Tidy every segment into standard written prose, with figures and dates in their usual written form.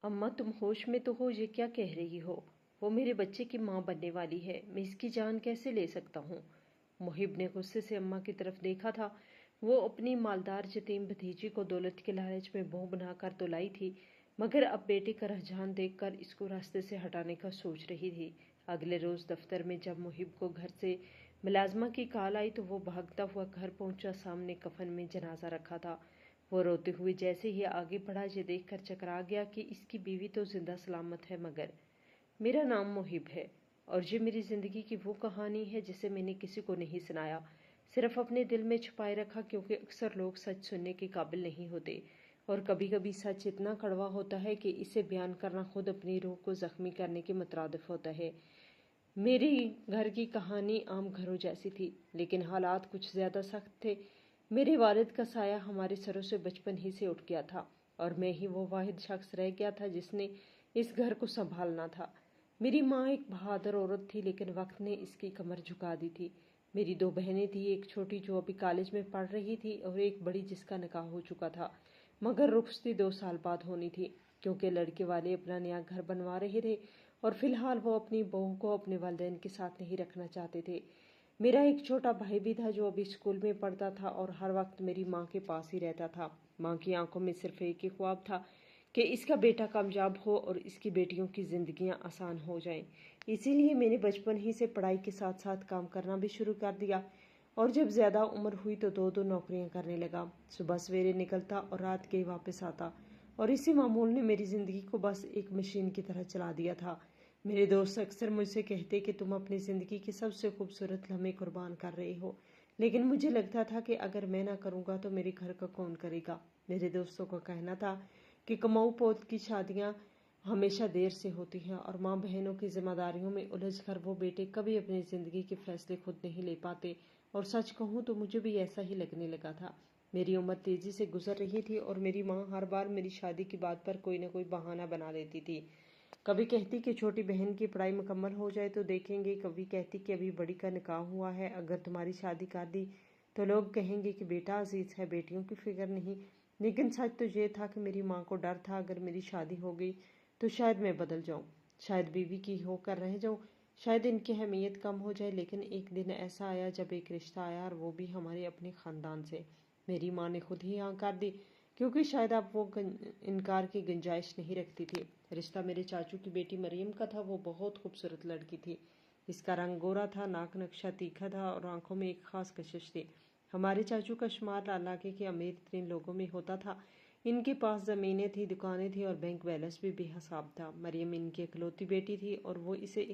अम्मा तुम होश में तो हो, ये क्या कह रही हो? वो मेरे बच्चे की माँ बनने वाली है, मैं इसकी जान कैसे ले सकता हूँ? मुहिब ने गुस्से से अम्मा की तरफ देखा था। वो अपनी मालदार यतीम भतीजी को दौलत के लालच में बहू बनाकर तो लाई थी, मगर अब बेटे का रुझान देखकर इसको रास्ते से हटाने का सोच रही थी। अगले रोज दफ्तर में जब मुहिब को घर से मुलाजमा की कॉल आई तो वो भागता हुआ घर पहुंचा। सामने कफन में जनाजा रखा था। वो रोते हुए जैसे ही आगे बढ़ा, ये देखकर चकरा गया कि इसकी बीवी तो जिंदा सलामत है, मगर मेरा नाम मुहिब है और ये मेरी जिंदगी की वो कहानी है जिसे मैंने किसी को नहीं सुनाया, सिर्फ अपने दिल में छुपाए रखा, क्योंकि अक्सर लोग सच सुनने के काबिल नहीं होते और कभी कभी सच इतना कड़वा होता है कि इसे बयान करना खुद अपनी रूह को जख्मी करने के मुतरादिफ होता है। मेरी घर की कहानी आम घरों जैसी थी, लेकिन हालात कुछ ज्यादा सख्त थे। मेरे वालिद का साया हमारे सरों से बचपन ही से उठ गया था और मैं ही वो वाहिद शख्स रह गया था जिसने इस घर को संभालना था। मेरी माँ एक बहादुर औरत थी, लेकिन वक्त ने इसकी कमर झुका दी थी। मेरी दो बहनें थी, एक छोटी जो अभी कॉलेज में पढ़ रही थी और एक बड़ी जिसका निकाह हो चुका था, मगर रुखसती 2 साल बाद होनी थी, क्योंकि लड़के वाले अपना नया घर बनवा रहे थे और फिलहाल वो अपनी बहू को अपने वालिदैन के साथ नहीं रखना चाहते थे। मेरा एक छोटा भाई भी था जो अभी स्कूल में पढ़ता था और हर वक्त मेरी माँ के पास ही रहता था। माँ की आंखों में सिर्फ एक ही ख्वाब था कि इसका बेटा कामयाब हो और इसकी बेटियों की जिंदगियां आसान हो जाएं। इसीलिए मैंने बचपन ही से पढ़ाई के साथ साथ काम करना भी शुरू कर दिया और जब ज्यादा उम्र हुई तो 2-2 नौकरियां करने लगा। सुबह सवेरे निकलता और रात के वापस आता, और इसी मामूल ने मेरी जिंदगी को बस एक मशीन की तरह चला दिया था। मेरे दोस्त अक्सर मुझसे कहते कि तुम अपनी जिंदगी के सबसे खूबसूरत लम्हे कुर्बान कर रहे हो, लेकिन मुझे लगता था कि अगर मैं ना करूंगा तो मेरे घर का कौन करेगा। मेरे दोस्तों का कहना था कि कमाऊ पोत की शादियां हमेशा देर से होती हैं और माँ बहनों की जिम्मेदारियों में उलझ कर वो बेटे कभी अपनी जिंदगी के फैसले खुद नहीं ले पाते। और सच कहूँ तो मुझे भी ऐसा ही लगने लगा था। मेरी उम्र तेजी से गुजर रही थी और मेरी माँ हर बार मेरी शादी की बात पर कोई न कोई बहाना बना देती थी। कभी कहती कि छोटी बहन की पढ़ाई मुकम्मल हो जाए तो देखेंगे, कभी कहती कि अभी बड़ी का निकाह हुआ है, अगर तुम्हारी शादी कर दी तो लोग कहेंगे कि बेटा अजीज है, बेटियों की फिक्र नहीं। लेकिन सच तो ये था कि मेरी माँ को डर था अगर मेरी शादी हो गई तो शायद मैं बदल जाऊं, शायद बीवी की होकर रह जाऊं, शायद इनकी अहमियत कम हो जाए। लेकिन एक दिन ऐसा आया जब एक रिश्ता आया, और वो भी हमारे अपने खानदान से। मेरी माँ ने खुद ही हाँ कर दी, क्योंकि शायद अब वो इनकार की गुंजाइश नहीं रखती थी। रिश्ता मेरे चाचू की बेटी मरियम का था। वो बहुत खूबसूरत लड़की थी। इसका रंग गोरा था, नाक नक्शा तीखा था और आंखों में एक खास कशिश थी। हमारे चाचू का शुमार इलाके के अमीर तरीन लोगों में होता था। इनके पास जमीनें थी, दुकानें थी और बैंक बैलेंस भी बेहिसाब था। मरियम इनकी इकलौती बेटी थी और वो इसे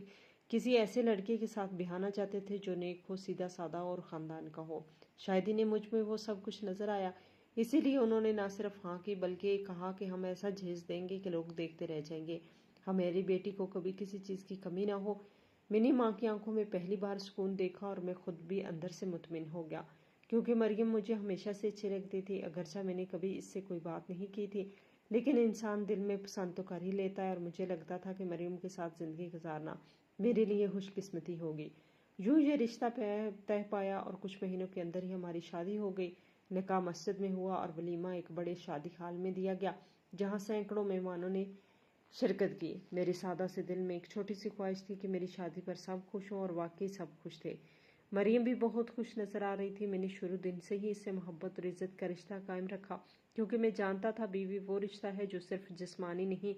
किसी ऐसे लड़के के साथ बिहाना चाहते थे जो नेक हो, सीधा सादा और खानदान का हो। शायद इन्हें मुझ में वो सब कुछ नजर आया, इसीलिए उन्होंने ना सिर्फ हाँ की बल्कि कहा कि हम ऐसा झेज देंगे कि लोग देखते रह जाएंगे, हमारी बेटी को कभी किसी चीज की कमी ना हो। मैंने माँ की आंखों में पहली बार सुकून देखा और मैं खुद भी अंदर से मुतमिन हो गया, क्योंकि मरियम मुझे हमेशा से अच्छी लगती थी। अगरचा मैंने कभी इससे कोई बात नहीं की थी, लेकिन इंसान दिल में पसंद तो कर ही लेता है और मुझे लगता था कि मरियम के साथ जिंदगी गुजारना मेरे लिए खुशकिस्मती होगी। यूं ये रिश्ता तय पाया और कुछ महीनों के अंदर ही हमारी शादी हो गई। निकाह मस्जिद में हुआ और वलीमा एक बड़े शादी हाल में दिया गया, जहां सैकड़ों मेहमानों ने शिरकत की। मेरे सादा से दिल में एक छोटी सी ख्वाहिश थी कि मेरी शादी पर सब खुश हों, और वाकई सब खुश थे। मरियम भी बहुत खुश नजर आ रही थी। मैंने शुरू दिन से ही इससे मोहब्बत और इज्जत का रिश्ता कायम रखा, क्योंकि मैं जानता था बीवी वो रिश्ता है जो सिर्फ जिस्मानी नहीं,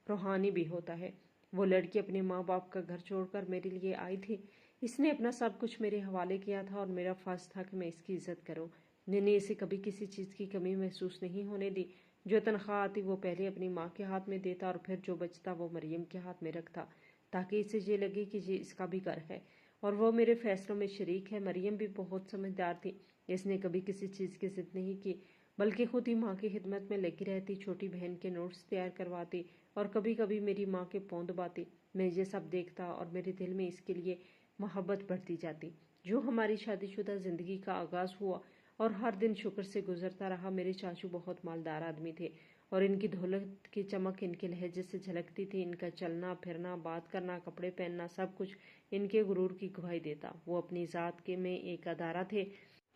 रूहानी भी होता है। वो लड़की अपने माँ बाप का घर छोड़कर मेरे लिए आई थी। इसने अपना सब कुछ मेरे हवाले किया था और मेरा फर्ज था कि मैं इसकी इज्जत करूं। मैंने इसे कभी किसी चीज की कमी महसूस नहीं होने दी। जो तनख्वाह आती वो पहले अपनी माँ के हाथ में देता और फिर जो बचता वो मरियम के हाथ में रखता, ताकि इसे ये लगे कि ये इसका भी घर है और वो मेरे फैसलों में शरीक है। मरियम भी बहुत समझदार थी। इसने कभी किसी चीज की जिद नहीं की, बल्कि खुद ही माँ की खिदमत में लगी रहती, छोटी बहन के नोट्स तैयार करवाती और कभी कभी मेरी माँ के पौंद बाती। मैं ये सब देखता और मेरे दिल में इसके लिए मोहब्बत बढ़ती जाती। जो हमारी शादीशुदा जिंदगी का आगाज हुआ और हर दिन शुक्र से गुजरता रहा। मेरे चाचू बहुत मालदार आदमी थे और इनकी दौलत की चमक इनके लहजे से झलकती थी। इनका चलना फिरना, बात करना, कपड़े पहनना, सब कुछ इनके गुरूर की गवाही देता। वो अपनी जात के में एक अदारा थे।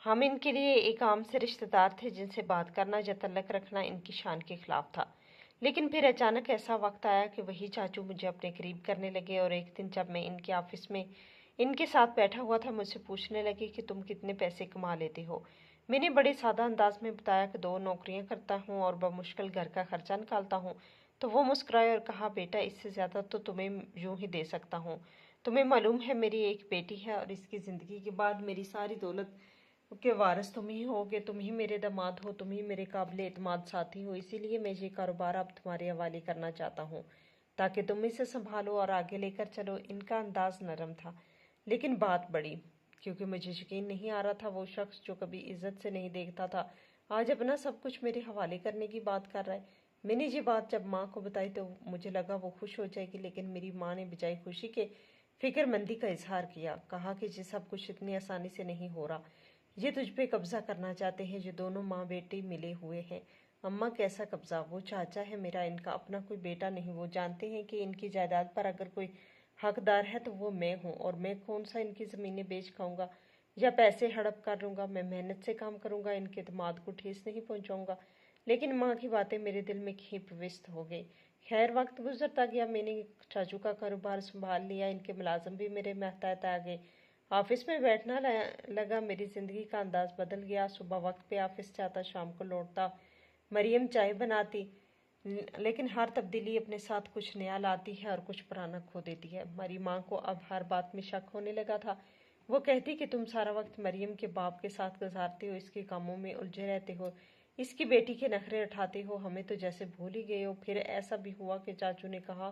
हम इनके लिए एक आम से रिश्तेदार थे जिनसे बात करना या तल्लक रखना इनकी शान के खिलाफ था। लेकिन फिर अचानक ऐसा वक्त आया कि वही चाचू मुझे अपने करीब करने लगे और एक दिन जब मैं इनके ऑफिस में इनके साथ बैठा हुआ था, मुझसे पूछने लगे कि तुम कितने पैसे कमा लेते हो। मैंने बड़े सादा अंदाज में बताया कि 2 नौकरियां करता हूँ और बमुश्किल घर का खर्चा निकालता हूँ। तो वो मुस्कुराए और कहा, बेटा इससे ज़्यादा तो तुम्हें यूं ही दे सकता हूँ। तुम्हें मालूम है मेरी एक बेटी है और इसकी ज़िंदगी के बाद मेरी सारी दौलत के वारिस तुम ही होगे। तुम ही मेरे दामाद हो, तुम ही मेरे काबिल एतमाद साथी हो। इसीलिए मैं ये कारोबार अब तुम्हारे हवाले करना चाहता हूँ ताकि तुम इसे संभालो और आगे लेकर चलो। इनका अंदाज नरम था लेकिन बात बड़ी, क्योंकि मुझे यकीन नहीं आ रहा था वो शख्स जो कभी इज्जत से नहीं देखता था आज अपना सब कुछ मेरे हवाले करने की बात कर रहा है। मैंने ये बात जब माँ को बताई तो मुझे लगा वो खुश हो जाएगी, लेकिन मेरी माँ ने बजाय खुशी के फिक्रमंदी का इजहार किया। कहा कि ये सब कुछ इतनी आसानी से नहीं हो रहा। ये तुझ पे कब्जा करना चाहते हैं। ये दोनों माँ बेटे मिले हुए हैं। अम्मा, कैसा कब्जा? वो चाचा है मेरा, इनका अपना कोई बेटा नहीं। वो जानते हैं कि इनकी जायदाद पर अगर कोई हकदार है तो वो मैं हूँ, और मैं कौन सा इनकी ज़मीनें बेच खाऊंगा या पैसे हड़प कर लूँगा। मैं मेहनत से काम करूँगा, इनके दिमाग को ठेस नहीं पहुँचाऊँगा। लेकिन माँ की बातें मेरे दिल में कहीं प्रविष्ट हो गई। खैर, वक्त गुजरता गया। मैंने चाचू का कारोबार संभाल लिया। इनके मुलाजिम भी मेरे महतात आ गए। ऑफिस में बैठना लगा। मेरी ज़िंदगी का अंदाज बदल गया। सुबह वक्त पे ऑफिस जाता, शाम को लौटता। मरियम चाय बनाती, लेकिन हर तब्दीली अपने साथ कुछ नया लाती है और कुछ पुराना खो देती है। हमारी माँ को अब हर बात में शक होने लगा था। वो कहती कि तुम सारा वक्त मरियम के बाप के साथ गुजारते हो, इसके कामों में उलझे रहते हो, इसकी बेटी के नखरे उठाते हो, हमें तो जैसे भूल ही गए हो। फिर ऐसा भी हुआ कि चाचू ने कहा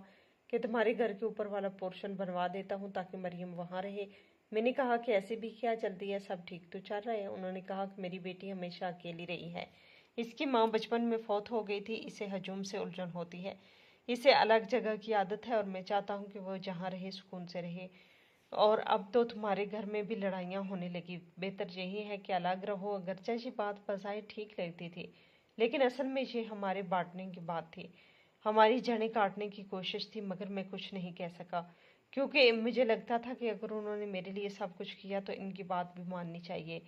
कि तुम्हारे घर के ऊपर वाला पोर्शन बनवा देता हूँ ताकि मरियम वहाँ रहे। मैंने कहा कि ऐसे भी क्या जल्दी है, सब ठीक तो चल रहा है। उन्होंने कहा कि मेरी बेटी हमेशा अकेली रही है। इसकी माँ बचपन में फौत हो गई थी। इसे हजूम से उलझन होती है, इसे अलग जगह की आदत है, और मैं चाहता हूँ कि वो जहाँ रहे सुकून से रहे। और अब तो तुम्हारे घर में भी लड़ाइयाँ होने लगी। बेहतर यही है कि अलग रहो। अगरचे ये बात बज़ाहिर ठीक लगती थी, लेकिन असल में ये हमारे बांटने की बात थी, हमारी जड़ें काटने की कोशिश थी। मगर मैं कुछ नहीं कह सका, क्योंकि मुझे लगता था कि अगर उन्होंने मेरे लिए सब कुछ किया तो इनकी बात भी माननी चाहिए।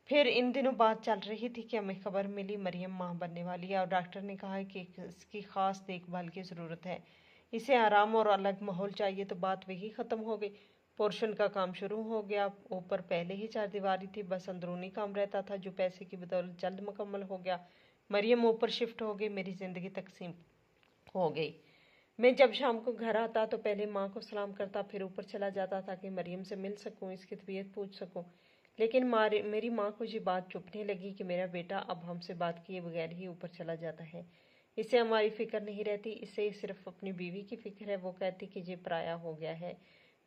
फिर इन दिनों बात चल रही थी कि हमें खबर मिली मरियम माँ बनने वाली है, और डॉक्टर ने कहा है कि इसकी खास देखभाल की ज़रूरत है, इसे आराम और अलग माहौल चाहिए। तो बात वही ख़त्म हो गई। पोर्शन का काम शुरू हो गया। ऊपर पहले ही चारदीवारी थी, बस अंदरूनी काम रहता था जो पैसे की बदौलत जल्द मुकम्मल हो गया। मरियम ऊपर शिफ्ट हो गई, मेरी ज़िंदगी तकसीम हो गई। मैं जब शाम को घर आता तो पहले माँ को सलाम करता, फिर ऊपर चला जाता ताकि मरियम से मिल सकूं, इसकी तबीयत पूछ सकूं। लेकिन मेरी माँ को ये बात चुभने लगी कि मेरा बेटा अब हमसे बात किए बगैर ही ऊपर चला जाता है। इसे हमारी फिक्र नहीं रहती, इसे सिर्फ अपनी बीवी की फिक्र है। वो कहती कि ये पराया हो गया है।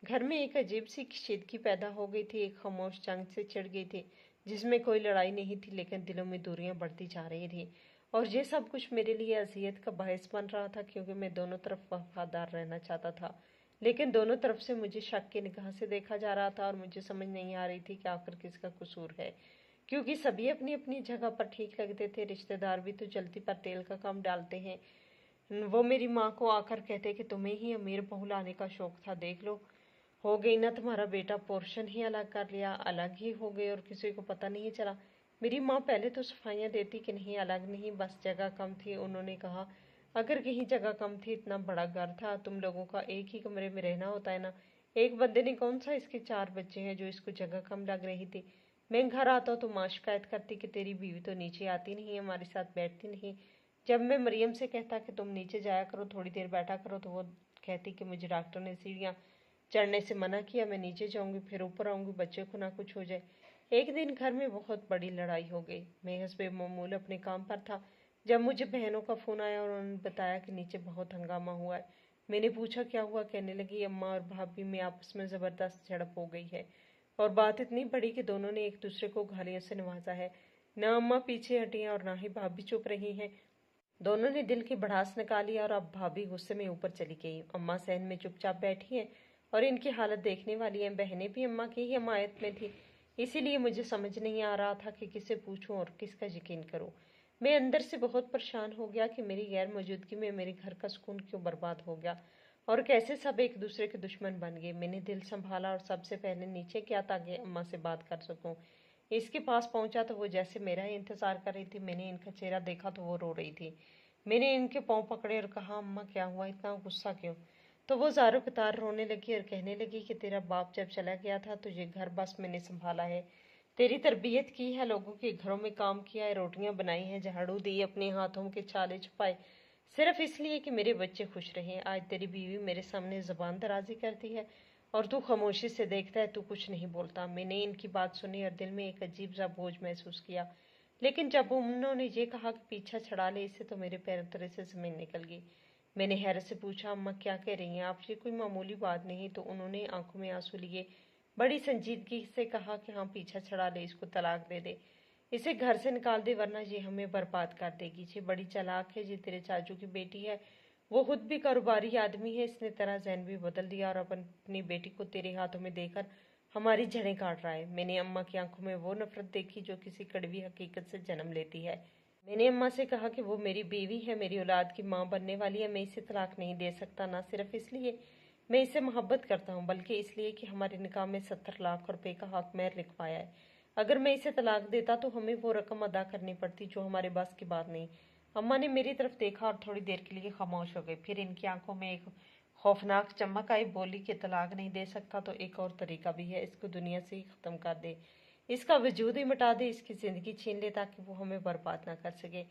घर में एक अजीब सी कशीदगी पैदा हो गई थी। एक खामोश जंग से छिड़ गई थी जिसमें कोई लड़ाई नहीं थी, लेकिन दिलों में दूरियां बढ़ती जा रही थी। और ये सब कुछ मेरे लिए अजियत का बायस बन रहा था, क्योंकि मैं दोनों तरफ वफादार रहना चाहता था, लेकिन दोनों तरफ से मुझे शक की निगाह से देखा जा रहा था, और मुझे समझ नहीं आ रही थी कि आखिर किसका कसूर है, क्योंकि सभी अपनी अपनी जगह पर ठीक लगते थे। रिश्तेदार भी तो जल्दी पर तेल का काम डालते हैं। वो मेरी माँ को आकर कहते कि तुम्हें ही अमीर बहू लाने का शौक था, देख लो, हो गई ना तुम्हारा बेटा, पोर्शन ही अलग कर लिया, अलग ही हो गए और किसी को पता नहीं चला। मेरी माँ पहले तो सफाइयाँ देती कि नहीं, अलग नहीं, बस जगह कम थी। उन्होंने कहा अगर कहीं जगह कम थी, इतना बड़ा घर था, तुम लोगों का एक ही कमरे में रहना होता है ना। एक बंदे ने कौन सा, इसके 4 बच्चे हैं, जो इसको जगह कम लग रही थी। मैं घर आता तो माँ शिकायत करती कि तेरी बीवी तो नीचे आती नहीं, हमारे साथ बैठती नहीं। जब मैं मरियम से कहता कि तुम नीचे जाया करो, थोड़ी देर बैठा करो, तो वो कहती कि मुझे डॉक्टर ने सीढ़ियाँ चढ़ने से मना किया, मैं नीचे जाऊंगी फिर ऊपर आऊंगी, बच्चे को ना कुछ हो जाए। एक दिन घर में बहुत बड़ी लड़ाई हो गई। मैं हस्बे मामूल अपने काम पर था जब मुझे बहनों का फ़ोन आया और उन्होंने बताया कि नीचे बहुत हंगामा हुआ है। मैंने पूछा क्या हुआ। कहने लगी अम्मा और भाभी में आपस में ज़बरदस्त झड़प हो गई है, और बात इतनी बड़ी कि दोनों ने एक दूसरे को गालियों से नवाजा है। ना अम्मा पीछे हटी हैं और ना ही भाभी चुप रही हैं। दोनों ने दिल की भड़ास निकाली, और अब भाभी गुस्से में ऊपर चली गई। अम्मा सहन में चुपचाप बैठी हैं और इनकी हालत देखने वाली हैं। बहनें भी अम्मा की ही हमायत में थी, इसीलिए मुझे समझ नहीं आ रहा था कि किसे पूछूं और किसका यकीन करूं। मैं अंदर से बहुत परेशान हो गया कि मेरी गैर मौजूदगी में मेरे घर का सुकून क्यों बर्बाद हो गया, और कैसे सब एक दूसरे के दुश्मन बन गए। मैंने दिल संभाला और सबसे पहले नीचे गया ताकि अम्मा से बात कर सकूं। इसके पास पहुंचा तो वो जैसे मेरा ही इंतजार कर रही थी। मैंने इनका चेहरा देखा तो वो रो रही थी। मैंने इनके पाँव पकड़े और कहा, अम्मा क्या हुआ, इतना गुस्सा क्यों? तो वो ज़ारो कतार रोने लगी और कहने लगी कि तेरा बाप जब चला गया था तुझे घर बस मैंने संभाला है, तेरी तरबियत की है, लोगों के घरों में काम किया है, रोटियां बनाई हैं, झाड़ू दी, अपने हाथों के छाले छुपाए, सिर्फ इसलिए कि मेरे बच्चे खुश रहें। आज तेरी बीवी मेरे सामने ज़बान दराजी करती है और तू खामोशी से देखता है, तू कुछ नहीं बोलता। मैंने इनकी बात सुनी और दिल में एक अजीब सा बोझ महसूस किया, लेकिन जब उन्होंने ये कहा कि पीछा छड़ा ले इससे, तो मेरे पैरों तले से ज़मीन निकल गई। मैंने हैरत से पूछा, अम्मा क्या कह रही हैं आप, ये कोई मामूली बात नहीं। तो उन्होंने आंखों में आंसू लिए बड़ी संजीदगी से कहा कि हाँ, पीछा छड़ा ले, इसको तलाक दे दे, इसे घर से निकाल दे, वरना ये हमें बर्बाद कर देगी। ये बड़ी चालाक है, ये तेरे चाचू की बेटी है, वो खुद भी कारोबारी आदमी है, इसने तेरा ज़हन भी बदल दिया और अपनी बेटी को तेरे हाथों में देकर हमारी जड़ें काट रहा है। मैंने अम्मा की आंखों में वो नफरत देखी जो किसी कड़वी हकीकत से जन्म लेती है। मैंने अम्मा से कहा कि वो मेरी बीवी है, मेरी औलाद की माँ बनने वाली है, मैं इसे तलाक नहीं दे सकता, ना सिर्फ इसलिए मैं इससे मोहब्बत करता हूँ, बल्कि इसलिए कि हमारे निकाह में 70 लाख रुपए का हक महर लिखवाया है। अगर मैं इसे तलाक देता तो हमें वो रकम अदा करनी पड़ती जो हमारे बस की बात नहीं। अम्मा ने मेरी तरफ देखा और थोड़ी देर के लिए खामोश हो गई। फिर इनकी आंखों में एक खौफनाक चमक आई। बोली कि तलाक नहीं दे सकता तो एक और तरीका भी है, इसको दुनिया से ही ख़त्म कर दे, इसका वजूद ही मिटा दे, इसकी ज़िंदगी छीन ले ताकि वो हमें बर्बाद ना कर सके।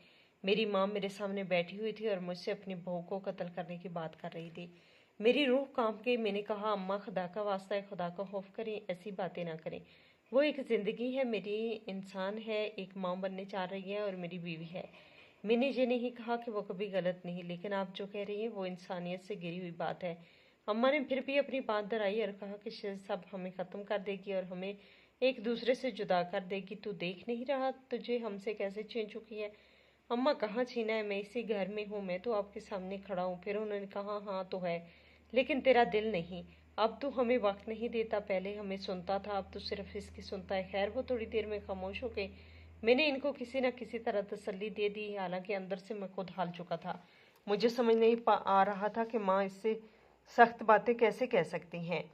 मेरी माँ मेरे सामने बैठी हुई थी और मुझसे अपनी बहू को कत्ल करने की बात कर रही थी। मेरी रूह कांप गई। मैंने कहा, अम्मा खुदा का वास्ता है, खुदा का खौफ करें, ऐसी बातें ना करें। वो एक ज़िंदगी है, मेरी इंसान है, एक माँ बनने चाह रही है और मेरी बीवी है। मैंने ये नहीं कहा कि वो कभी गलत नहीं, लेकिन आप जो कह रही हैं वो इंसानियत से गिरी हुई बात है। अम्मा ने फिर भी अपनी बात दोहराई और कहा कि शायद सब हमें ख़त्म कर देगी और हमें एक दूसरे से जुदा कर देगी। तू देख नहीं रहा तुझे हमसे कैसे छीन चुकी है? अम्मा, कहाँ छीना है, मैं इसी घर में हूँ, मैं तो आपके सामने खड़ा हूँ। फिर उन्होंने कहा, हाँ तो है, लेकिन तेरा दिल नहीं। अब तू हमें वक्त नहीं देता, पहले हमें सुनता था, अब तो सिर्फ इसकी सुनता है। खैर, वो थोड़ी देर में खामोश हो गए। मैंने इनको किसी न किसी तरह तसल्ली दे दी, हालांकि अंदर से मैं खुद हाल चुका था। मुझे समझ नहीं आ रहा था कि माँ इससे सख्त बातें कैसे कह सकती हैं,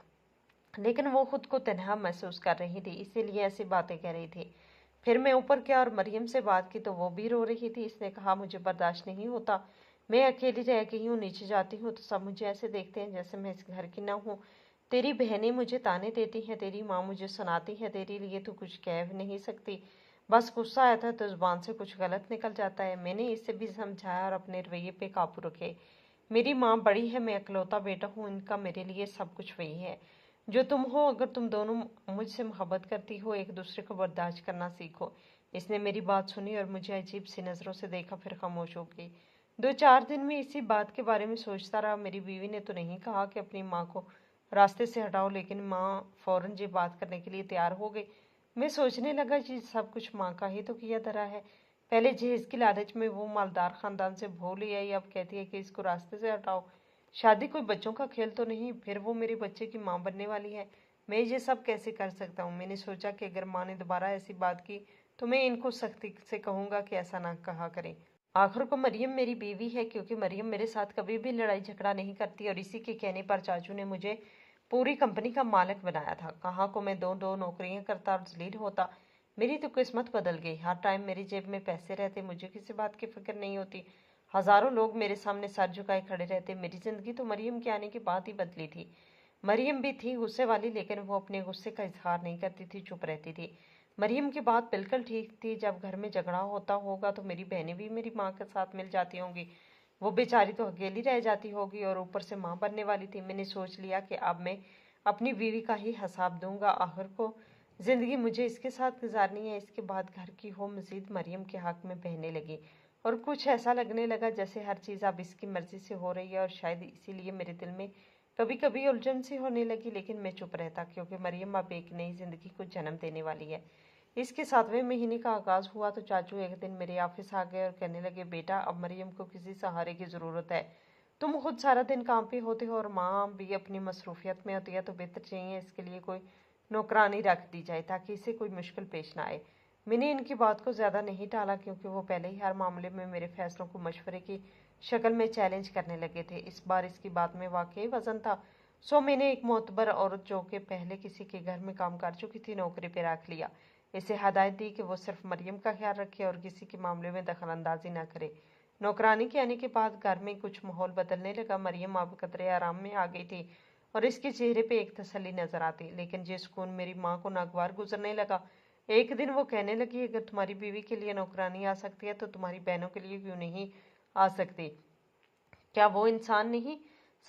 लेकिन वो खुद को तन्हा महसूस कर रही थी, इसीलिए ऐसी बातें कह रही थी। फिर मैं ऊपर गया और मरियम से बात की तो वो भी रो रही थी। इसने कहा, मुझे बर्दाश्त नहीं होता, मैं अकेली रह गई हूँ, नीचे जाती हूँ तो सब मुझे ऐसे देखते हैं जैसे मैं इस घर की ना हूँ। तेरी बहनें मुझे ताने देती हैं, तेरी माँ मुझे सुनाती है, तेरे लिए तो कुछ कह भी नहीं सकती, बस गुस्सा आता है तो जुबान से कुछ गलत निकल जाता है। मैंने इसे भी समझाया और अपने रवैये पे काबू रखे। मेरी माँ बड़ी है, मैं इकलौता बेटा हूँ, इनका मेरे लिए सब कुछ वही है जो तुम हो। अगर तुम दोनों मुझसे मोहब्बत करती हो, एक दूसरे को बर्दाश्त करना सीखो। इसने मेरी बात सुनी और मुझे अजीब सी नज़रों से देखा, फिर खामोश हो गई। 2-4 दिन में इसी बात के बारे में सोचता रहा। मेरी बीवी ने तो नहीं कहा कि अपनी माँ को रास्ते से हटाओ, लेकिन माँ फौरन ये बात करने के लिए तैयार हो गई। मैं सोचने लगा कि सब कुछ माँ का ही तो किया धरा है। पहले जहेज की लालच में वो मालदार खानदान से भो ले आई, अब कहती है कि इसको रास्ते से हटाओ। शादी कोई बच्चों का खेल तो नहीं, फिर वो मेरे बच्चे की माँ बनने वाली है। मैं ये सब कैसे कर सकता हूँ? मैंने सोचा कि अगर माँ ने दोबारा ऐसी बात की तो मैं इनको सख्ती से कहूँगा कि ऐसा ना कहा करें। आखिर को मरियम मेरी बीवी है, क्योंकि मरियम मेरे साथ कभी भी लड़ाई झगड़ा नहीं करती और इसी के कहने पर चाचू ने मुझे पूरी कंपनी का मालिक बनाया था। कहाँ को मैं दो दो नौकरियां करता और जलील होता। मेरी तो किस्मत बदल गई। हर टाइम मेरी जेब में पैसे रहते, मुझे किसी बात की फिक्र नहीं होती। हजारों लोग मेरे सामने सर झुकाए खड़े रहते। मेरी जिंदगी तो मरियम के आने के बाद ही बदली थी। मरियम भी थी गुस्से वाली, लेकिन वो अपने गुस्से का इजहार नहीं करती थी, चुप रहती थी। मरियम की बात बिल्कुल ठीक थी, जब घर में झगड़ा होता होगा तो मेरी बहनें भी मेरी माँ के साथ मिल जाती होंगी। वो बेचारी तो अकेली रह जाती होगी और ऊपर से माँ बनने वाली थी। मैंने सोच लिया कि अब मैं अपनी बीवी का ही हिसाब दूंगा। आखिर को जिंदगी मुझे इसके साथ गुजारनी है। इसके बाद घर की हो मजीद मरियम के हक में बहने लगी और कुछ ऐसा लगने लगा जैसे हर चीज़ अब इसकी मर्जी से हो रही है, और शायद इसीलिए मेरे दिल में कभी कभी उलझन सी होने लगी। लेकिन मैं चुप रहता, क्योंकि मरियम अब एक नई जिंदगी को जन्म देने वाली है। इसके 7वें महीने का आगाज हुआ तो चाचू एक दिन मेरे ऑफिस आ गए और कहने लगे, बेटा अब मरियम को किसी सहारे की ज़रूरत है। तुम खुद सारा दिन काम पे होते हो और माँ भी अपनी मसरूफियत में होती है, तो बेहतर चाहिए इसके लिए कोई नौकरानी रख दी जाए ताकि इसे कोई मुश्किल पेश ना आए। मैंने इनकी बात को ज़्यादा नहीं टाला, क्योंकि वो पहले ही हर मामले में मेरे फैसलों को मशवरे की शक्ल में चैलेंज करने लगे थे। इस बार इसकी बात में वाकई वजन था। सो मैंने एक मोतबर औरत जो कि पहले किसी के घर में काम कर चुकी थी नौकरी पे रख लिया। इसे हदायत दी कि वो सिर्फ मरियम का ख्याल रखे और किसी के मामले में दखल अंदाजी ना करे। नौकरानी के आने के बाद घर में कुछ माहौल बदलने लगा। मरियम अब कदरे आराम में आ गई थी और इसके चेहरे पे एक तसल्ली नजर आती, लेकिन ये सुकून मेरी माँ को नागवार गुजरने लगा। एक दिन वो कहने लगी, अगर तुम्हारी बीवी के लिए नौकरानी आ सकती है तो तुम्हारी बहनों के लिए क्यों नहीं आ सकती? क्या वो इंसान नहीं?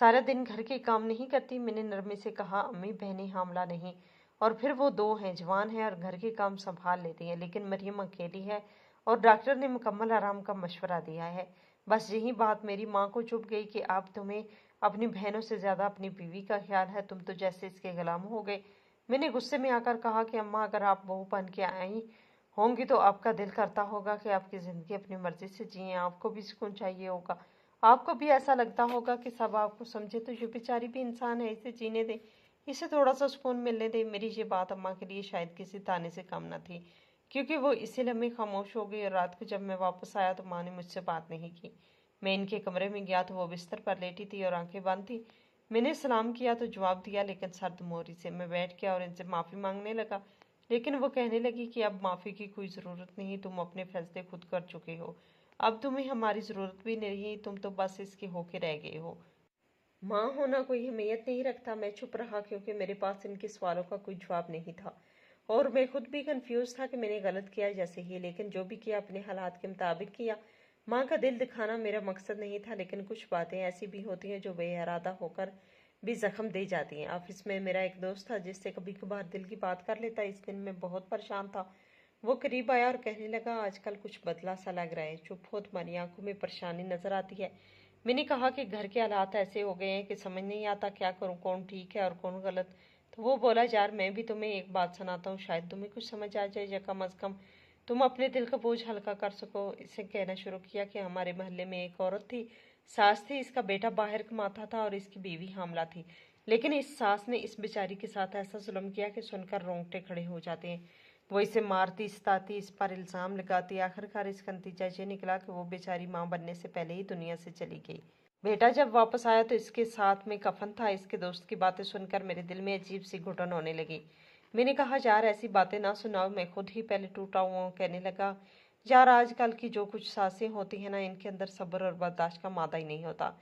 सारा दिन घर के काम नहीं करती? मैंने नरमी से कहा, अम्मी बहनें हामला नहीं, और फिर वो दो हैं, जवान हैं और घर के काम संभाल लेती हैं, लेकिन मरियम अकेली है और डॉक्टर ने मुकम्मल आराम का मशवरा दिया है। बस यही बात मेरी माँ को चुभ गई कि अब तुम्हें अपनी बहनों से ज्यादा अपनी बीवी का ख्याल है, तुम तो जैसे इसके गुलाम हो गए। मैंने गुस्से में आकर कहा कि अम्मा, अगर आप बहू बन के आई होंगी तो आपका दिल करता होगा कि आपकी जिंदगी अपनी मर्जी से जिए, आपको भी सुकून चाहिए होगा, आपको भी ऐसा लगता होगा कि सब आपको समझे, तो ये बेचारी भी इंसान है, इसे जीने दे, इसे थोड़ा सा सुकून मिलने दे। मेरी ये बात अम्मा के लिए शायद किसी ताने से कम न थी, क्योंकि वो इसी लम्हे खामोश हो गई और रात को जब मैं वापस आया तो माँ ने मुझसे बात नहीं की। मैं इनके कमरे में गया तो वो बिस्तर पर लेटी थी और आंखें बंद थी। मैंने सलाम किया तो जवाब दिया, लेकिन सर्द मोहरी से। मैं बैठ गया और इनसे माफ़ी मांगने लगा, लेकिन वो कहने लगी कि अब माफ़ी की कोई ज़रूरत नहीं, तुम अपने फैसले खुद कर चुके हो, अब तुम्हें हमारी ज़रूरत भी नहीं, तुम तो बस इसके होके रह गए हो। माँ होना कोई अहमियत नहीं रखता। मैं चुप रहा क्योंकि मेरे पास इनके सवालों का कोई जवाब नहीं था और मैं खुद भी कंफ्यूज था कि मैंने गलत किया जैसे ही, लेकिन जो भी किया अपने हालात के मुताबिक किया। माँ का दिल दिखाना मेरा मकसद नहीं था, लेकिन कुछ बातें ऐसी भी होती हैं जो बेइरादा होकर भी जख्म दे जाती हैं। ऑफिस में मेरा एक दोस्त था जिससे कभी कभार दिल की बात कर लेता। इस दिन मैं बहुत परेशान था। वो करीब आया और कहने लगा, आजकल कुछ बदला सा लग रहा है, चुप हो, तुम्हारी आंखों में परेशानी नजर आती है। मैंने कहा कि घर के हालात ऐसे हो गए हैं कि समझ नहीं आता क्या करूं, कौन ठीक है और कौन गलत। तो वो बोला, यार मैं भी तुम्हें एक बात सुनाता हूँ, शायद तुम्हें कुछ समझ आ जाए या कम अज कम तुम अपने दिल का बोझ हल्का कर सको। इससे कहना शुरू किया कि हमारे मोहल्ले में एक औरत थी, सास थी, इसका बेटा बाहर कमाता था और इसकी बीवी हामला थी, लेकिन इस सास ने इस बेचारी के साथ ऐसा जुल्म किया कि सुनकर रोंगटे खड़े हो जाते हैं। वो इसे मारती, सताती, इस पर इल्जाम लगाती। आखिरकार इसका नतीजा ये निकला कि वो बेचारी माँ बनने से पहले ही दुनिया से चली गई। बेटा जब वापस आया तो इसके साथ में कफन था। इसके दोस्त की बातें सुनकर मेरे दिल में अजीब सी घुटन होने लगी। मैंने कहा, यार ऐसी बातें ना सुनाओ, मैं खुद ही पहले टूटा हुआ हूँ। कहने लगा, यार आजकल की जो कुछ सासें होती हैं ना, इनके अंदर सब्र और बर्दाश्त का मादा ही नहीं होता।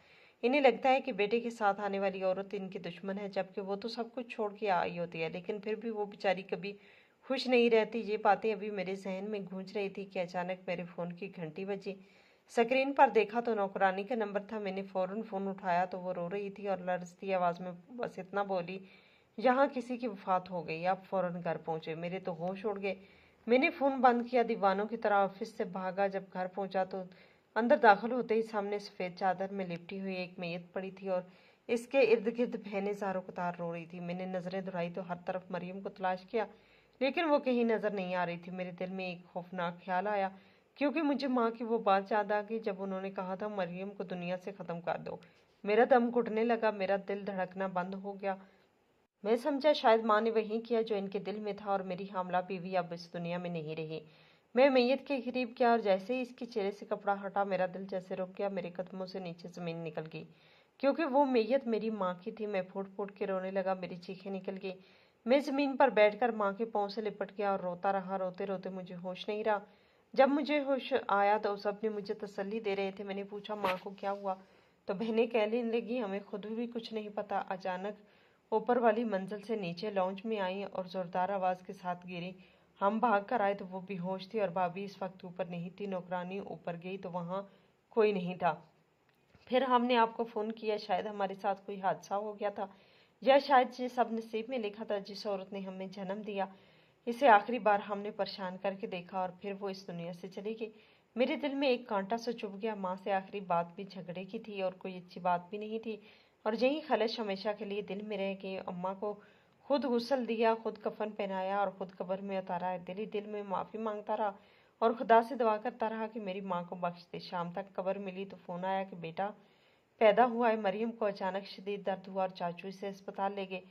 इन्हें लगता है कि बेटे के साथ आने वाली औरत इनकी दुश्मन है, जबकि वो तो सब कुछ छोड़ के आई होती है, लेकिन फिर भी वो बेचारी कभी खुश नहीं रहती। ये बातें अभी मेरे जहन में गूंज रही थी कि अचानक मेरे फोन की घंटी बजी। स्क्रीन पर देखा तो नौकरानी का नंबर था। मैंने फौरन फोन उठाया तो वो रो रही थी और लरजती आवाज में बस इतना बोली, यहाँ किसी की वफात हो गई, आप फौरन घर पहुंचे। मेरे तो होश उड़ गए। मैंने फोन बंद किया, दीवानों की तरह ऑफिस से भागा। जब घर पहुंचा तो अंदर दाखिल होते ही सामने सफेद चादर में लिपटी हुई एक मैयत पड़ी थी और इसके इर्द गिर्द बहनें ज़ारों कतार रो रही थी। मैंने नजरें दौड़ाई तो हर तरफ मरियम को तलाश किया, लेकिन वो कहीं नजर नहीं आ रही थी। मेरे दिल में एक खौफनाक ख्याल आया, क्योंकि मुझे माँ की वो बात याद आ गई जब उन्होंने कहा था, मरियम को दुनिया से खत्म कर दो। मेरा दम घुटने लगा, मेरा दिल धड़कना बंद हो गया। मैं समझा शायद माँ ने वही किया जो इनके दिल में था और मेरी हामला बीवी अब इस दुनिया में नहीं रही। मैं मैयत के करीब गया और जैसे ही इसके चेहरे से कपड़ा हटा, मेरा दिल जैसे रुक गया, मेरे कदमों से नीचे जमीन निकल गई, क्योंकि वो मैयत मेरी माँ की थी। मैं फूट फूट के रोने लगा, मेरी चीखें निकल गई। मैं जमीन पर बैठकर माँ के पाँव से लिपट गया और रोता रहा। रोते रोते मुझे होश नहीं रहा। जब मुझे होश आया तो सबने मुझे तसल्ली दे रहे थे। मैंने पूछा, माँ को क्या हुआ? तो बहनें कहने लगी, हमें खुद भी कुछ नहीं पता। अचानक ऊपर वाली मंजिल से नीचे लॉन्च में आई और जोरदार आवाज के साथ गिरी। हम भाग कर आए तो वो बेहोश थी और भाभी इस वक्त ऊपर नहीं थी। नौकरानी ऊपर गई तो वहां कोई नहीं था। फिर हमने आपको फोन किया, शायद हमारे साथ कोई हादसा हो गया था, या शायद ये सब नसीब में लिखा था। जिस औरत ने हमें जन्म दिया, इसे आखिरी बार हमने परेशान करके देखा और फिर वो इस दुनिया से चली गई। मेरे दिल में एक कांटा सा चुभ गया। माँ से आखिरी बात भी झगड़े की थी और कोई अच्छी बात भी नहीं थी, और यही खलश हमेशा के लिए दिल में रह गई। अम्मा को खुद गुस्ल दिया, खुद कफन पहनाया और खुद कब्र में उतारा। दिल ही दिल में माफी मांगता रहा और खुदा से दुआ करता रहा कि मेरी माँ को बख्श दे। शाम तक कब्र मिली तो फोन आया कि बेटा पैदा हुआ है। मरियम को अचानक शदीद दर्द हुआ और चाचू इसे अस्पताल ले गए।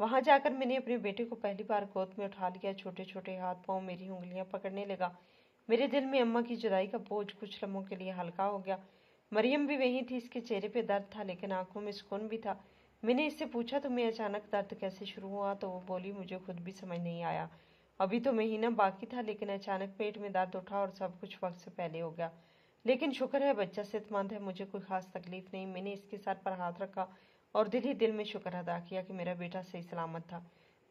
वहां जाकर मैंने अपने बेटे को पहली बार गोद में उठा लिया। छोटे छोटे हाथ पांव मेरी उंगलियां पकड़ने लगा। मेरे दिल में अम्मा की जुदाई का बोझ कुछ लम्हों के लिए हल्का हो गया। मरियम भी वहीं थी। इसके चेहरे पे दर्द था, लेकिन आंखों में सुकून भी था। मैंने इससे पूछा, तुम्हें अचानक दर्द कैसे शुरू हुआ? तो वो बोली, मुझे खुद भी समझ नहीं आया। अभी तो महीना बाकी था, लेकिन अचानक पेट में दर्द उठा और सब कुछ वक्त से पहले हो गया। لیکن شکر ہے بچہ صحت مند ہے، مجھے کوئی خاص تکلیف نہیں۔ میں نے اس کے سر پر ہاتھ رکھا اور دل ہی دل میں شکر ادا کیا کہ میرا بیٹا صحیح سلامت تھا۔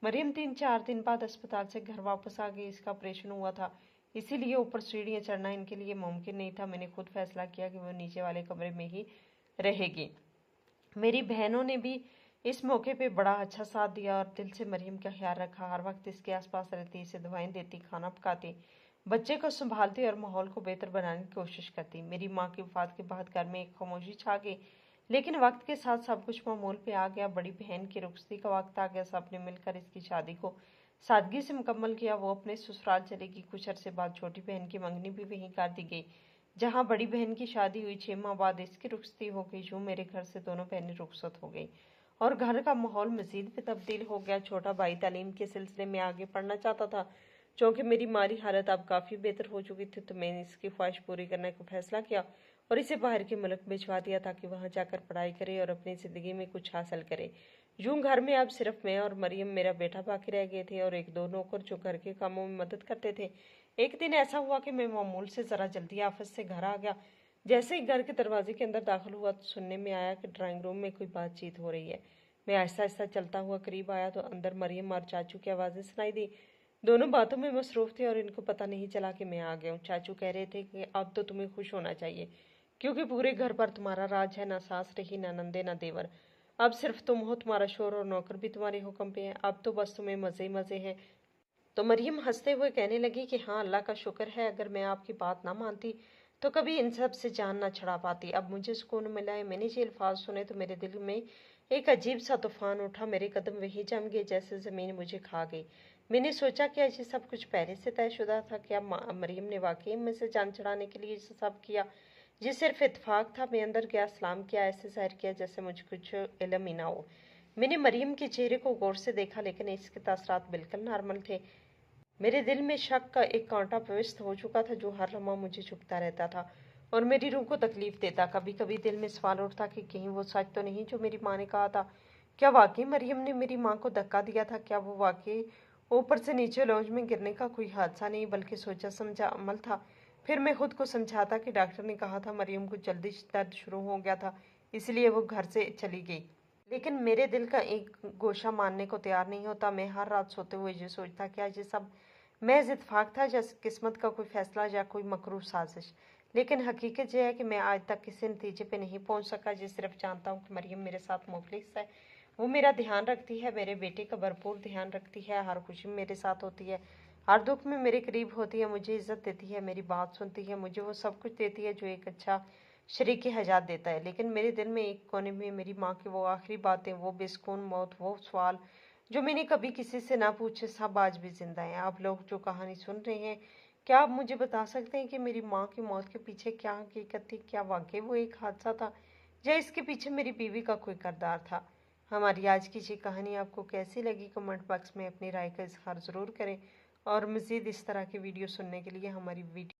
مریم 3-4 دن بعد اسپتال سے گھر واپس آ گئی۔ اس کا آپریشن ہوا تھا، اسی لیے اوپر سیڑھیاں چڑھنا ان کے لیے ممکن نہیں تھا۔ میں نے خود فیصلہ کیا کہ وہ نیچے والے کمرے میں ہی رہے گی۔ میری بہنوں نے بھی اس موقع پہ بڑا اچھا ساتھ دیا اور دل سے مریم کا خیال رکھا۔ ہر وقت اس کے آس پاس رہتی، اسے دوائیں دیتی، کھانا پکاتی، بچے کو سنبھالتی اور ماحول کو بہتر بنانے کی کوشش کرتی۔ میری ماں کی وفات کے بعد گھر میں ایک خاموشی چھا گئی، لیکن وقت کے ساتھ سب کچھ معمول پہ آ گیا۔ بڑی بہن کی رخصتی کا وقت آ گیا، سب نے مل کر اس کی شادی کو سادگی سے مکمل کیا۔ وہ اپنے سسرال چلے گی۔ کچھ عرصے بعد چھوٹی بہن کی منگنی بھی وہیں کر دی گئی جہاں بڑی بہن کی شادی ہوئی۔ 6 ماہ بعد اس کی رخصتی ہو گئی۔ یوں میرے گھر سے دونوں بہنیں رخصت ہو گئی اور گھر کا ماحول مزید بھی تبدیل ہو گیا۔ چھوٹا بھائی تعلیم کے سلسلے میں آگے پڑھنا چاہتا تھا۔ چونکہ میری مالی حالت اب کافی بہتر ہو چکی تھی تو میں نے اس کی خواہش پوری کرنے کا فیصلہ کیا اور اسے باہر کے ملک بھجوا دیا تاکہ وہاں جا کر پڑھائی کرے اور اپنی زندگی میں کچھ حاصل کرے۔ یوں گھر میں اب صرف میں اور مریم میرا بیٹا باقی رہ گئے تھے اور 1-2 نوکر جو گھر کے کاموں میں مدد کرتے تھے۔ ایک دن ایسا ہوا کہ میں معمول سے ذرا جلدی آفس سے گھر آ گیا۔ جیسے ہی گھر کے دروازے کے اندر داخل ہوا تو سننے میں آیا کہ ڈرائنگ روم میں کوئی بات چیت ہو رہی ہے۔ میں آہستہ آہستہ چلتا ہوا قریب آیا تو اندر مریم اور چاچو کی آوازیں سنائی دی۔ دونوں باتوں میں مصروف تھے اور ان کو پتہ نہیں چلا کہ میں آ گیا ہوں۔ چاچو کہہ رہے تھے کہ اب تو تمہیں خوش ہونا چاہیے کیونکہ پورے گھر پر تمہارا راج ہے، نہ ساس رہی، نہ نندے، نہ دیور، اب صرف تم ہو، تمہارا شوہر اور نوکر بھی تمہارے حکم پہ ہیں، اب تو بس تمہیں مزے ہی مزے ہیں۔ تو مریم ہنستے ہوئے کہنے لگی کہ ہاں اللہ کا شکر ہے، اگر میں آپ کی بات نہ مانتی تو کبھی ان سب سے جان نہ چھڑا پاتی۔ اب مجھے سکون ملا ہے۔ میں نے یہ الفاظ سنے تو میرے دل میں ایک عجیب سا طوفان اٹھا، میرے قدم وہیں جم گئے جیسے زمین مجھے کھا گئی۔ میں نے سوچا کیا یہ سب کچھ پہلے سے طے شدہ تھا؟ کیا مریم نے واقعی میں سے جان چھڑانے کے لیے یہ سب کیا؟ یہ صرف اتفاق تھا؟ میں اندر گیا، سلام کیا، ایسے ظاہر کیا جیسے مجھے کچھ علم ہی نہ ہو۔ میں نے مریم کے چہرے کو غور سے دیکھا لیکن اس کے تاثرات بالکل نارمل تھے۔ میرے دل میں شک کا ایک کانٹا پیوست ہو چکا تھا جو ہر لمحہ مجھے چبھتا رہتا تھا اور میری روح کو تکلیف دیتا۔ کبھی کبھی دل میں سوال اٹھتا کہ کہیں وہ سچ تو نہیں جو میری ماں نے کہا تھا؟ کیا واقعی مریم نے میری ماں کو دھکا دیا تھا؟ کیا وہ واقعی اوپر سے نیچے لانچ میں گرنے کا کوئی حادثہ نہیں بلکہ سوچا سمجھا عمل تھا؟ پھر میں خود کو سمجھاتا کہ ڈاکٹر نے کہا تھا مریم کو جلدی درد شروع ہو گیا تھا اس لیے وہ گھر سے چلی گئی، لیکن میرے دل کا ایک گوشہ ماننے کو تیار نہیں ہوتا۔ میں ہر رات سوتے ہوئے یہ سوچتا کیا یہ سب محض اتفاق تھا یا قسمت کا کوئی فیصلہ یا کوئی مکروہ سازش؟ لیکن حقیقت یہ ہے کہ میں آج تک کسی نتیجے پہ نہیں پہنچ سکا۔ یہ صرف جانتا ہوں کہ مریم میرے ساتھ مخلص ہے، وہ میرا دھیان رکھتی ہے، میرے بیٹے کا بھرپور دھیان رکھتی ہے، ہر خوشی میں میرے ساتھ ہوتی ہے، ہر دکھ میں میرے قریب ہوتی ہے، مجھے عزت دیتی ہے، میری بات سنتی ہے، مجھے وہ سب کچھ دیتی ہے جو ایک اچھا شریک حیات دیتا ہے۔ لیکن میرے دل میں ایک کونے میں میری ماں کی وہ آخری باتیں، وہ بے سکون موت، وہ سوال جو میں نے کبھی کسی سے نہ پوچھے، سب آج بھی زندہ ہیں۔ آپ لوگ جو کہانی سن رہے ہیں، کیا آپ مجھے بتا سکتے ہیں کہ میری ماں کی موت کے پیچھے کیا حقیقت تھی؟ کیا واقعی وہ ایک حادثہ تھا یا اس کے پیچھے میری بیوی کا کوئی کردار تھا؟ ہماری آج کی یہ کہانی آپ کو کیسی لگی؟ کمنٹ باکس میں اپنی رائے کا اظہار ضرور کریں اور مزید اس طرح کی ویڈیو سننے کے لیے ہماری ویڈیو